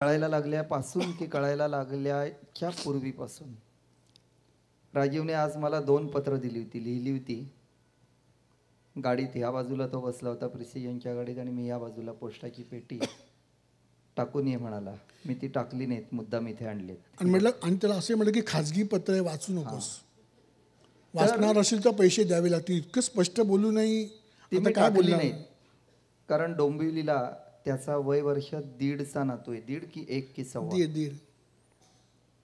कळायला लागल्यापासून की कळायला लागल्याच्या पूर्वीपासून राजीवने आज मला 2 पत्र लिहिली होती. गाडीत ह्या बाजूला तो बसला होता प्रिसिजनच्या गाडीत आणि मी या बाजूला पोस्टाची पेटी टाकून ये म्हणाला. मी ती टाकली नाहीत, मुद्दाम इथे आणलेत. आणि म्हटलं आणि त्याला असे म्हटलं की खाजगी पत्र वाचू नकोस, वाचणार असेल तर पैसे द्यावे लागतील. इतकं स्पष्ट बोलू नाही. ती आता मी काय टाकली बोलणार? नाहीत कारण डोंबिवलीला त्याचा वय वर्ष 1.5चा नातू आहे. 1.5 की 1 की सव्वा, दीड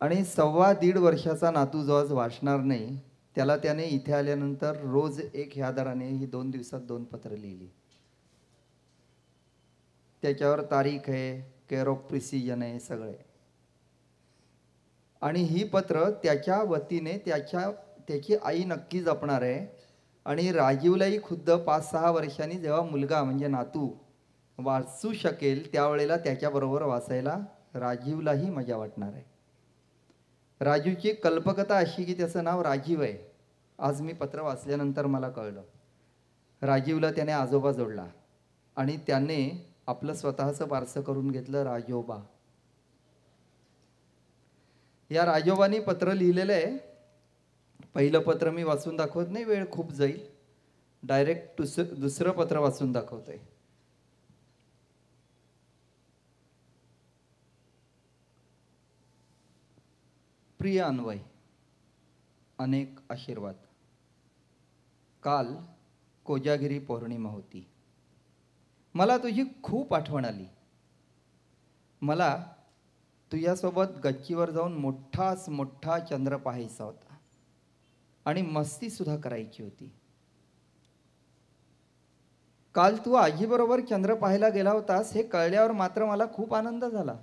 आणि 1.25 वर्षाचा नातू जो आज वाचणार नाही त्याला त्याने इथे आल्यानंतर रोज एक ह्या दराने ही 2 दिवसात 2 पत्र लिहिली. त्याच्यावर तारीख आहे, केअर ऑफ प्रिसिजन आहे, सगळे. आणि ही पत्र त्याच्या वतीने त्याची आई नक्की जपणार आहे. आणि राजीवलाही खुद्द 5-6 वर्षांनी जेव्हा मुलगा म्हणजे नातू वाचू शकेल त्यावेळेला त्याच्याबरोबर वाचायला राजीवलाही मजा वाटणार आहे. राजीवची कल्पकता अशी की त्याचं नाव राजीव आहे. आज मी पत्र वाचल्यानंतर मला कळलं. राजीवला त्याने आजोबा जोडला आणि त्याने आपलं स्वतःचं बारसं करून घेतलं राजोबा. या राजोबानी पत्र लिहिलेलं आहे. पहिलं पत्र मी वाचून दाखवत नाही, वेळ खूप जाईल. डायरेक्ट दुसरं पत्र वाचून दाखवतोय. प्रिय अन्वय, अनेक आशीर्वाद. काल कोजागिरी पौर्णिमा होती. मला तुझी खूप आठवण आली. मला तुझ्यासोबत गच्चीवर जाऊन मोठा चंद्र पाहायचा होता आणि मस्ती सुद्धा करायची होती. काल तू आजीबरोबर चंद्र पाहायला गेला होतास हे कळल्यावर मात्र मला खूप आनंद झाला.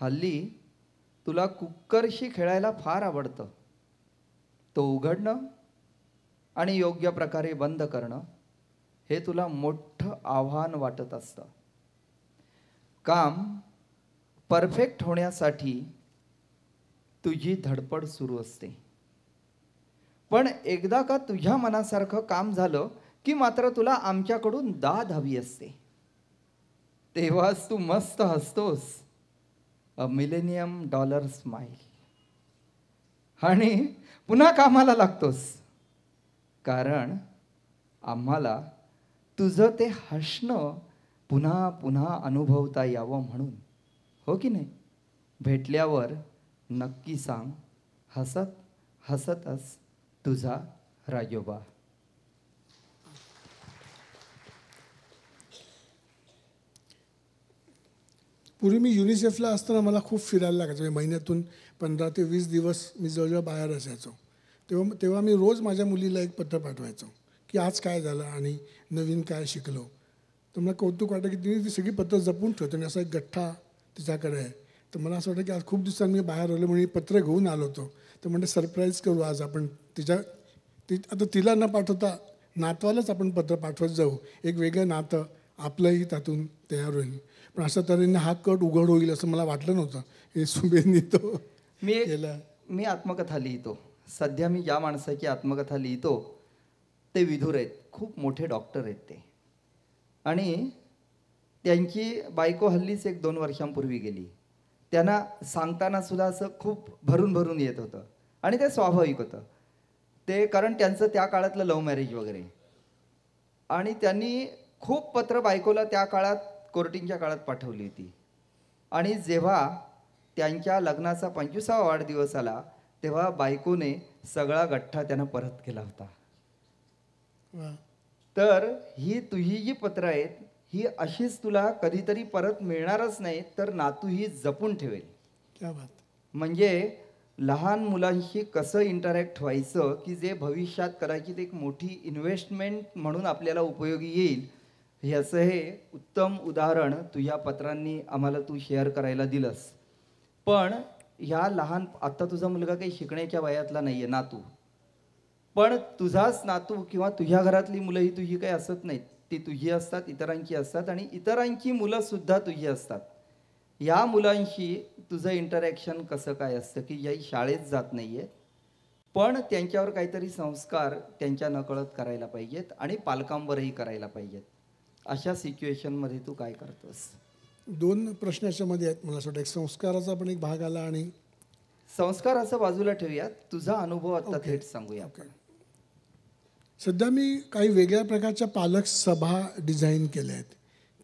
हल्ली तुला कुक्करशी खेळायला फार आवडतं. तो उघडणं आणि योग्य प्रकारे बंद करणं हे तुला मोठं आव्हान वाटत असतं. काम परफेक्ट होण्यासाठी तुझी धडपड सुरू असते. पण एकदा का तुझ्या मनासारखं काम झालं की मात्र तुला आमच्याकडून दाद हवी असते. तेव्हाच तू मस्त हसतोस, $1 मिलेनियम स्माईल, आणि पुन्हा कामाला लागतोस. कारण आम्हाला तुझं ते हसणं पुन्हा पुन्हा अनुभवता यावं म्हणून. हो की नाही? भेटल्यावर नक्की सांग. हसत हसतच तुझा राजोबा. पूर्वी मी युनिसेफला असताना मला खूप फिरायला लागायचं. म्हणजे महिन्यातून 15 ते 20 दिवस मी जवळजवळ बाहेर असायचो. तेव्हा मी रोज माझ्या मुलीला एक पत्र पाठवायचो की आज काय झालं आणि नवीन काय शिकलो. तर मला कौतुक वाटतं की तिने ती सगळी पत्र जपून ठेवतो आणि असा एक गठ्ठा तिच्याकडे आहे. तर मला असं वाटतं की आज खूप दिवसांनी मी बाहेर आलो म्हणून पत्र घेऊन आलो होतो. तर म्हणजे सरप्राईज करू आज आपण आता तिला न पाठवता नातवालाच आपण पत्र पाठवत जाऊ. एक वेगळं नातं आपलंही त्यातून तयार होईल. पण अशा तऱ्हेने हा कट उघड होईल असं मला वाटलं नव्हतं. हे सुबेंनी तो केला. मी आत्मकथा लिहितो. सध्या मी ज्या माणसाची आत्मकथा लिहितो ते विधुर आहेत, खूप मोठे डॉक्टर आहेत ते. आणि त्यांची बायको हल्लीच 1-2 वर्षांपूर्वी गेली. त्यांना सांगताना सुद्धा असं खूप भरून भरून येत होतं आणि ते स्वाभाविक होतं. ते कारण त्यांचं त्या काळातलं लव्ह मॅरेज वगैरे. आणि त्यांनी खूप पत्र बायकोला त्या काळात कोर्टिंगच्या काळात पाठवली होती. आणि जेव्हा त्यांच्या लग्नाचा 25वा वाढदिवस आला तेव्हा बायकोने सगळा गठ्ठा त्यांना परत केला होता. तर ही तुझी जी पत्र आहेत ही अशीच तुला कधीतरी परत मिळणारच नाही, तर नातू ही जपून ठेवेल. क्या बात. म्हणजे लहान मुलांशी कसं इंटरॅक्ट व्हायचं की जे भविष्यात कदाचित एक मोठी इन्व्हेस्टमेंट म्हणून आपल्याला उपयोगी येईल, ह्याचं हे उत्तम उदाहरण तुझ्या पत्रांनी आम्हाला तू शेअर करायला दिलंस. पण ह्या लहान, आता तुझा मुलगा काही शिकण्याच्या वयातला नाही आहे नातू, पण तुझाच नातू किंवा तुझ्या घरातली मुलं ही तुझी काही असत नाहीत. ती तुझी असतात, इतरांची असतात आणि इतरांची मुलंसुद्धा तुझी असतात. या मुलांशी तुझं इंटरॅक्शन कसं काय असतं की ज्याही शाळेत जात नाही आहेत, पण त्यांच्यावर काहीतरी संस्कार त्यांच्या नकळत करायला पाहिजेत आणि पालकांवरही करायला पाहिजेत. अशा सिच्युएशनमध्ये तू काय करतोस? 2 प्रश्न याच्यामध्ये आहेत मला असं वाटतं. एक संस्काराचा पण एक भाग आला आणि संस्कार असं बाजूला ठेवूया, तुझा अनुभव आता थेट सांगूया आपण. सध्या मी काही वेगळ्या प्रकारच्या पालक सभा डिझाईन केल्या आहेत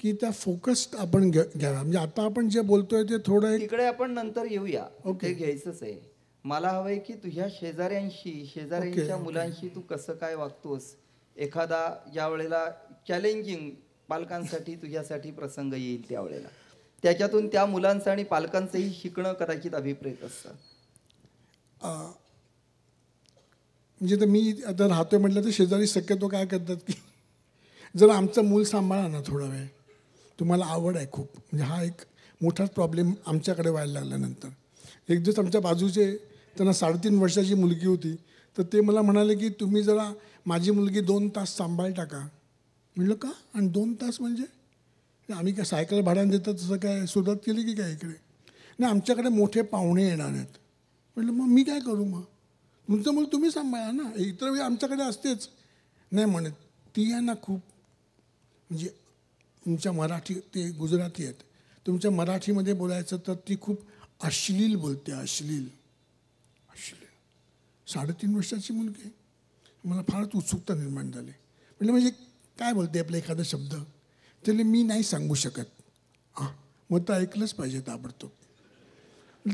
की त्या फोकस्ड आपण घ्याव्या. म्हणजे आता आपण जे बोलतोय ते थोडं एक तिकडे आपण नंतर येऊया, ते घ्यायचंच आहे. मला हवंय की तुझ्या शेजाऱ्यांच्या मुलांशी तू कसं काय वागतोस, एखादा ज्या वेळेला चॅलेंजिंग पालकांसाठी तुझ्यासाठी प्रसंग येईल त्यावेळेला त्याच्यातून त्या मुलांचं आणि पालकांचंही शिकणं कदाचित अभिप्रेत असतं. म्हणजे तर मी आता राहतोय म्हटलं तर शेजारी शक्यतो काय करतात की जर आमचं मूल सांभाळा ना थोडा वेळ, तुम्हाला आवड आहे खूप. म्हणजे हा एक मोठाच प्रॉब्लेम आमच्याकडे व्हायला लागल्यानंतर. एक दिवस आमच्या बाजूचे त्यांना 3.5 वर्षाची मुलगी होती, तर ते मला म्हणाले की तुम्ही जरा माझी मुलगी 2 तास सांभाळता का. म्हटलं का, आणि 2 तास म्हणजे आम्ही काय सायकल भाड्यानं देतात तसं काय सुरुवात केली की काय इकडे. नाही, आमच्याकडे मोठे पाहुणे येणार आहेत. म्हटलं मग मी काय करू, मग तुमचं मुलं तुम्ही सांभाळा ना, इतर वेळी आमच्याकडे असतेच. नाही म्हणत, ती आहे ना खूप, म्हणजे तुमच्या मराठी, ते गुजराती आहेत, तुमच्या मराठीमध्ये बोलायचं तर ती खूप अश्लील बोलते. अश्लील 3.5 वर्षाची मुलगी. मला फारच उत्सुकता निर्माण झाली. म्हटलं म्हणजे काय बोलते आपला एखादा शब्द. त्याला मी नाही सांगू शकत. मग तर ऐकलंच पाहिजे ताबडतोब.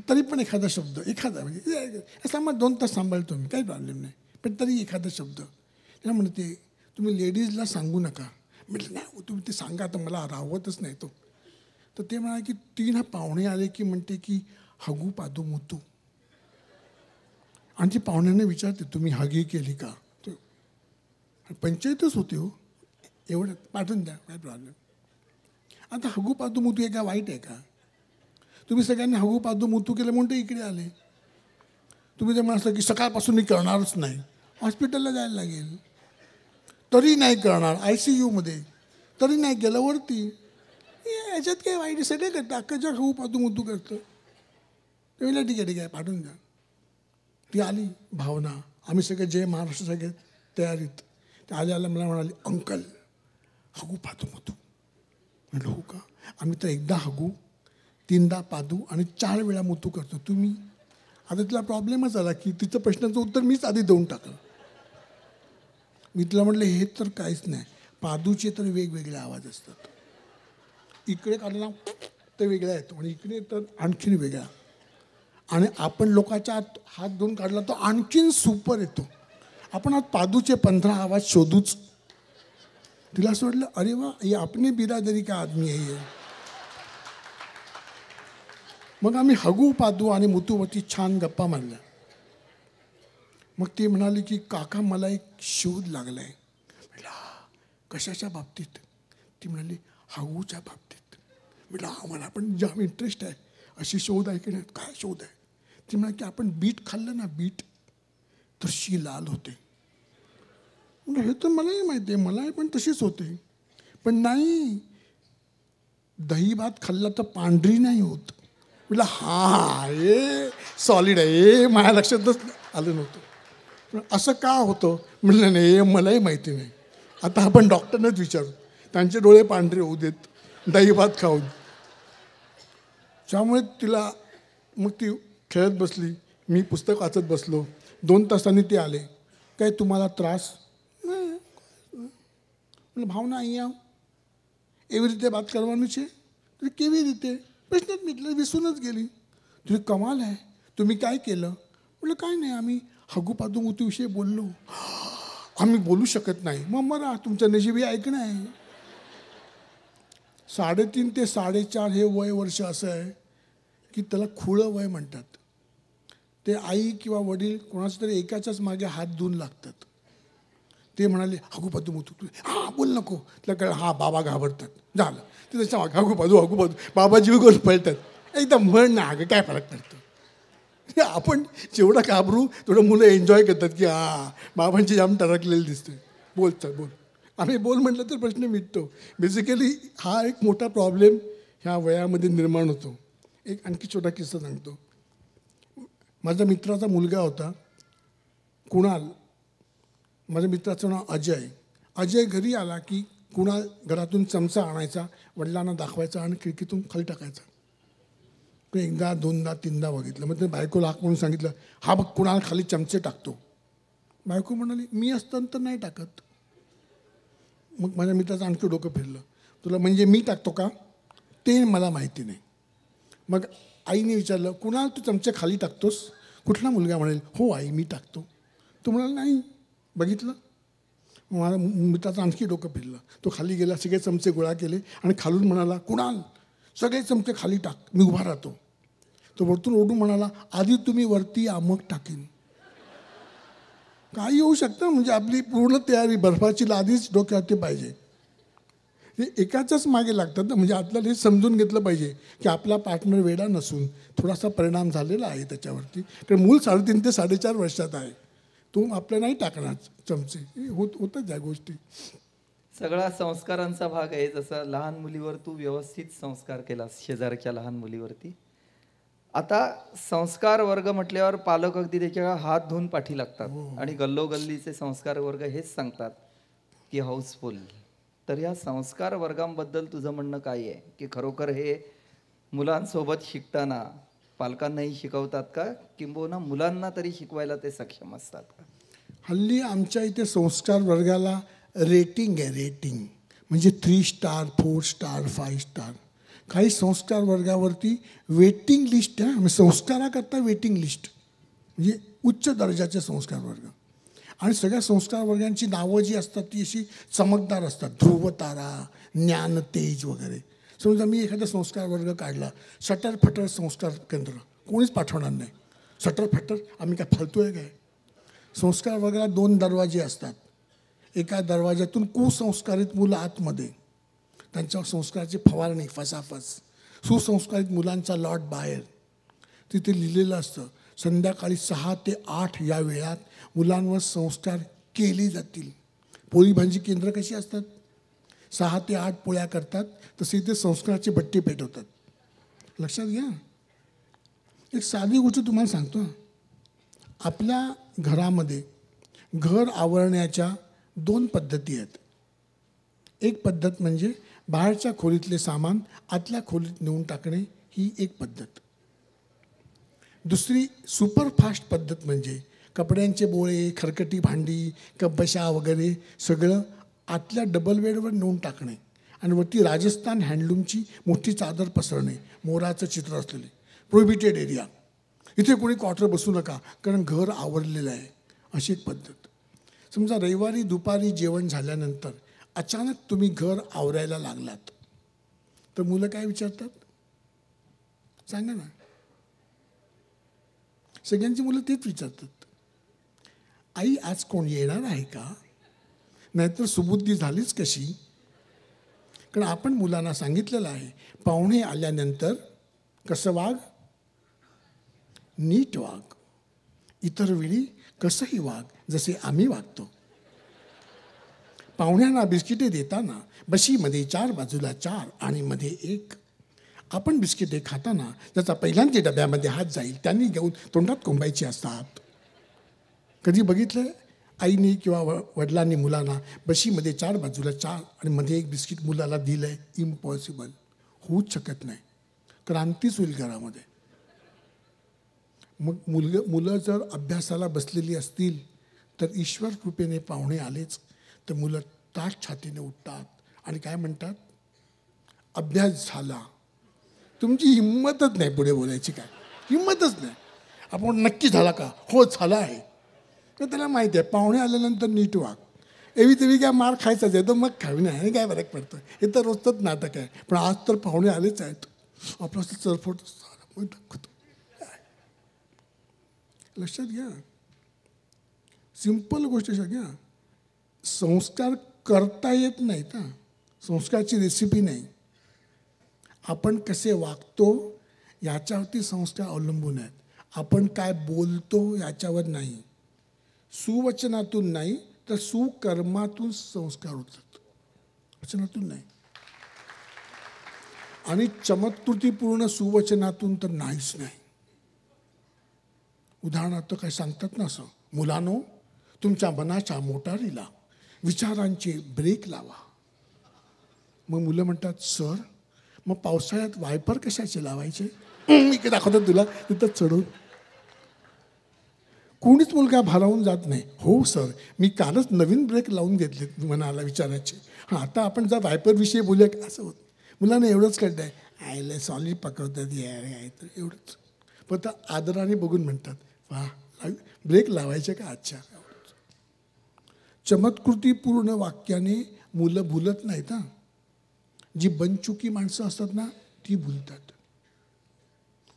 तरी पण एखादा शब्द, एखादा म्हणजे सांभाळ, 2 तास सांभाळतो मी, काही प्रॉब्लेम नाही, पण तरी एखादा शब्द. त्याला म्हणते तुम्ही लेडीजला सांगू नका. म्हटलं नाही, तुम्ही ते सांगा, आता मला राहवतच नाही तो. तर ते म्हणाले की 3 पाहुणे आले की म्हणते की हगू पादू मुतू. आणि ती पाहुण्यांना विचारते तुम्ही हगी केली का. पंचायतच होती हो, एवढं पाठवून द्या, काय प्रॉब्लेम. आता हगू पादू मुतू हे काय वाईट आहे का. तुम्ही सगळ्यांनी हगू पादू मुतू केलं म्हणून ते इकडे आले. तुम्ही जर म्हणाल की सकाळपासून मी करणारच नाही, हॉस्पिटलला जायला लागेल. तरी नाही करणार, ICUमध्ये तरी नाही केलं, वरती. याच्यात काय वाईट, सगळे करतं, अख्खा जग हगू पादू मुतू करतं. ते म्हणलं ठीक आहे पाठवून द्या. ती आली भावना, आम्ही सगळे जय महाराष्ट्र सगळे तयारीत. ते आल्या मला म्हणाले अंकल हगू पादू मुतू. म्हटलं हो का. आम्ही तर एकदा हगू, 3दा पादू आणि 4 वेळा मुतू करतो. तुम्ही. आता तिला प्रॉब्लेमच आला की तिचं प्रश्नाचं उत्तर मीच आधी देऊन टाकलं. मी तिला म्हटलं हे तर काहीच नाही, पादूचे तर वेगवेगळे आवाज असतात. इकडे काढला तर वेगळा येतो आणि इकडे तर आणखीन वेगळा. आणि आपण लोकांच्या आत हात धुवून काढला तो आणखीन सुपर येतो. आपण आज पादूचे 15 आवाज शोधूच. तिला असं वाटलं अरे वा, ये अपनी बिरादरी का आदमी आहे. मग आम्ही हगू पादू आणि मुतूवरती छान गप्पा मारल्या. मग ती म्हणाली की काका मला एक शोध लागला आहे. म्हटलं कशाच्या बाबतीत. ती म्हणाली हगूच्या बाबतीत. म्हटलं आम्हाला पण जाम इंटरेस्ट आहे अशी शोध ऐकण्यात. काय शोध आहे. ती म्हणाली की आपण बीट खाल्लं ना, बीट, तर शी लाल होते. हे तर मलाही माहिती आहे, मलाही पण तशीच होते. पण नाही, दही भात खाल्ला तर पांढरी नाही होत. म्हटलं हां हे सॉलिड आहे, हे माझ्या लक्षातच आलं नव्हतं. पण असं का होतं. म्हटलं नाही हे मलाही माहिती नाही, आता आपण डॉक्टरनाच विचारू, त्यांचे डोळे पांढरे होऊ देत दही भात खाऊन. त्यामुळे तिला मग ती खेळत बसली, मी पुस्तक वाचत बसलो. 2 तासांनी ते आले. काय तुम्हाला त्रास. भावना અહીંયા એવી રીતે વાત કરવાનું છે. તો કેવી રીતે. प्रश्नच मिटलं, विसरूनच गेली. तुझी कमाल आहे, तुम्ही काय केलं. म्हटलं काय नाही, आम्ही हगू पादू मुतूविषयी बोललो. आम्ही बोलू शकत नाही. मग मला तुमच्या नशिबी ऐकणं आहे. 3.5 ते 4.5 हे वय वर्ष असं आहे की त्याला खुळं वय म्हणतात. ते आई किंवा वडील कोणाचं तरी एकाच्याच मागे हात धुवून लागतात. ते म्हणाले हगू पादू मुतू. हां बोल नको. त्याला कळलं हां बाबा घाबरतात. झालं ते त्याच्या मागे हगू पादू बाबा जीव करून पळतात. एकदम म्हण ना अगं काय फरक पडतो. आपण जेवढं घाबरू तेवढं मुलं एन्जॉय करतात की हां बाबांची जाम टरकलेली दिसते. बोल चल बोल. आम्ही बोल म्हटलं तर प्रश्न मिटतो. बेसिकली हा एक मोठा प्रॉब्लेम ह्या वयामध्ये निर्माण होतो. एक आणखी छोटा किस्सा सांगतो. माझ्या मित्राचा मुलगा होता कुणाल. माझ्या मित्राचं नाव अजय. अजय घरी आला की कुणाल घरातून चमचा आणायचा, वडिलांना दाखवायचा आणि खिडकीतून खाली टाकायचा. पण एकदा दोनदा तीनदा बघितलं. मग ते बायकोला हाक म्हणून सांगितलं, हा बघ कुणाला खाली चमचे टाकतो. बायको म्हणाली, मी असताना तर नाही टाकत. मग माझ्या मित्राचं आणखी डोकं फिरलं, तुला म्हणजे मी टाकतो का ते मला माहिती नाही. मग आईने विचारलं, कुणाला तू चमचे खाली टाकतोस? कुठला मुलगा म्हणेल, हो आई मी टाकतो. तो म्हणाला, नाही. बघितलं? मग माझ्या मित्राचं आणखी डोकं फिरलं. तो खाली गेला, सगळे चमचे गोळा केले आणि खालून म्हणाला, कुणाल सगळे चमचे खाली टाक, मी उभा राहतो. तो वरतून ओढून म्हणाला, आधी तुम्ही वरती या मग टाकीन. काही येऊ शकतं, म्हणजे आपली पूर्ण तयारी बर्फाची लादीच डोक्यावरती पाहिजे. हे एकाच्याच मागे लागतात ना. म्हणजे आपल्याला हे समजून घेतलं पाहिजे की आपला पार्टनर वेडा नसून थोडासा परिणाम झालेला आहे त्याच्यावरती. कारण मूल 3.5 ते 4.5 वर्षात आहे. तो आपल्या नाही टाकणार चमचे. होतच या गोष्टी. सगळा संस्कारांचा भाग आहे. जसं लहान मुलीवर तू व्यवस्थित संस्कार केलास, शेजारच्या लहान मुलीवरती. आता संस्कार वर्ग म्हटल्यावर पालक अगदी त्याच्या हात धुवून पाठी लागतात आणि गल्लोगल्लीचे संस्कार वर्ग हेच सांगतात की हाऊसफुल. तर या संस्कार वर्गांबद्दल तुझं म्हणणं काय आहे की खरोखर हे मुलांसोबत शिकताना पालकांनाही शिकवतात का, किंबहुना मुलांना तरी शिकवायला ते सक्षम असतात का? हल्ली आमच्या इथे संस्कार वर्गाला रेटिंग आहे. रेटिंग म्हणजे 3 स्टार 4 स्टार 5 स्टार. काही संस्कार वर्गावरती वेटिंग लिस्ट आहे. म्हणजे संस्काराकरता वेटिंग लिस्ट, म्हणजे उच्च दर्जाचे संस्कार वर्ग. आणि सगळ्या संस्कार वर्गांची नावं जी असतात ती अशी चमकदार असतात. ध्रुवतारा, ज्ञानतेज वगैरे. समजा मी एखादा संस्कार वर्ग काढला, सटरफटर संस्कार केंद्र, कोणीच पाठवणार नाही. सटरफटर आम्ही काय फालतू आहे काय? संस्कार वर्गाला 2 दरवाजे असतात. एका दरवाज्यातून कुसंस्कारित मुलं आतमध्ये, त्यांच्यावर संस्काराची फवारणी फसाफस. सुसंस्कारित मुलांचा लॉट बाहेर. तिथे लिहिलेलं असतं, संध्याकाळी 6 ते 8 या वेळात मुलांवर संस्कार केले जातील. पोळी भाजी केंद्र कशी असतात, 6 ते 8 पोळ्या करतात, तसे इथे संस्काराची भट्टी पेटवतात. लक्षात घ्या. एक साधी गोष्ट तुम्हाला सांगतो. आपल्या घरामध्ये घर आवरण्याच्या 2 पद्धती आहेत. एक पद्धत म्हणजे बाहेरच्या खोलीतले सामान आतल्या खोलीत नेऊन टाकणे, ही एक पद्धत. दुसरी सुपरफास्ट पद्धत म्हणजे कपड्यांचे बोळे, खरकटी भांडी, कपबशा वगैरे सगळं आतल्या डबल बेडवर नेऊन टाकणे आणि वरती राजस्थान हँडलूमची मोठी चादर पसरणे, मोराचं चित्र असलेले. प्रोहिबिटेड एरिया, इथे कोणी क्वार्टर बसू नका कारण घर आवरलेलं आहे, अशी एक पद्धत. समजा रविवारी दुपारी जेवण झाल्यानंतर अचानक तुम्ही घर आवरायला लागलात तर मुलं काय विचारतात सांगा ना. सगळ्यांची मुलं तेच विचारतात, आई आज कोण येणार आहे का, नाहीतर सुबुद्धी झालीच कशी. कारण आपण मुलांना सांगितलेलं आहे, पाहुणे आल्यानंतर कसं वाग, नीट वाग, इतर वेळी कसंही वाग जसे आम्ही वागतो. पाहुण्यांना बिस्किटे देताना बशीमध्ये 4 बाजूला 4 आणि मध्ये 1. आपण बिस्किटे खाताना ज्याचा पहिल्यांदा डब्यामध्ये हात जाईल त्यांनी घेऊन तोंडात कोंबायची असतात. कधी बघितलं आईने किंवा वडिलांनी मुलांना बशीमध्ये 4 बाजूला 4 आणि मध्ये 1 बिस्किट मुलाला दिलंय? इम्पॉसिबल, होऊच शकत नाही. क्रांतीच होईल घरामध्ये. मग मुलं जर अभ्यासाला बसलेली असतील तर ईश्वर कृपेने पाहुणे आलेच तर मुलं ताठ छातीने उठतात आणि काय म्हणतात, अभ्यास झाला. तुमची हिंमतच नाही पुढे बोलायची, काय हिंमतच नाही. आपण नक्की झाला का, हो झाला आहे. तर त्याला माहिती आहे पाहुणे आल्यानंतर नीट वाग. एवी तेवी काय मार खायचाच आहे तर मग खावी नाही, आणि काय फरक पडतं, हे तर रोजचंच नाटक आहे. पण आज तर पाहुणे आलेच आहेत, आपलं असं चरफोट मग दाखवतो. लक्षात घ्या, सिंपल गोष्ट घ्या. संस्कार करता येत नाहीत हां, संस्काराची रेसिपी नाही. आपण कसे वागतो याच्यावरती संस्कार अवलंबून आहेत. आपण काय बोलतो याच्यावर नाही. सुवचनातून नाही तर सुकर्मातून संस्कार होतात, वचनातून नाही. आणि चमत्कृतीपूर्ण सुवचनातून तर नाहीच नाही. उदाहरणार्थ काय सांगतात ना असं, मुलांनो तुमच्या मनाच्या मोटारीला विचारांचे ब्रेक लावा. मग मुलं म्हणतात सर मग पावसाळ्यात वायपर कशाचे लावायचे मी काय दाखवतो तुला तिथं चढून. कोणीच मुलगा भारावून जात नाही. हो सर मी कालच नवीन ब्रेक लावून घेतले मनाला विचारायचे. हां आता आपण जर वायपरविषयी बोलूया की असं होत. मुलांना एवढंच कळतं आहे आईला सॉलिड पकवतात आहे तर एवढंच. पण तर आदराने बघून म्हणतात वा ब्रेक लावायचे का अच्छा. चमत्कृतीपूर्ण वाक्याने मुलं भुलत नाहीत हां. जी बनचुकी माणसं असतात ना ती भुलतात.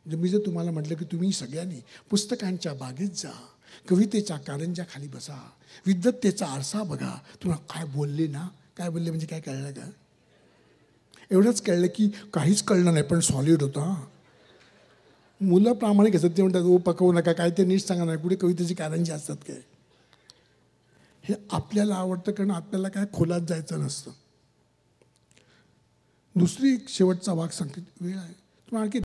म्हणजे मी जर तुम्हाला म्हटलं की तुम्ही सगळ्यांनी पुस्तकांच्या बागेत जा, कवितेच्या कारंज्या खाली बसा, विद्वत्तेचा आरसा बघा, तुम्हाला काय बोलले ना काय बोलले म्हणजे काय कळलं का. एवढंच कळलं की काहीच कळलं नाही पण सॉलिड होता. मुलं प्रामाणिक असतात ते म्हणतात ओ पकवू नका काय ते नीट सांगा नाही कुठे कवितेची कारंजी असतात काय. हे आपल्याला आवडतं कारण आपल्याला काय खोलात जायचं नसतं. दुसरी एक शेवटचा भाग सांगते वेळ आहे तुम्हाला आणखी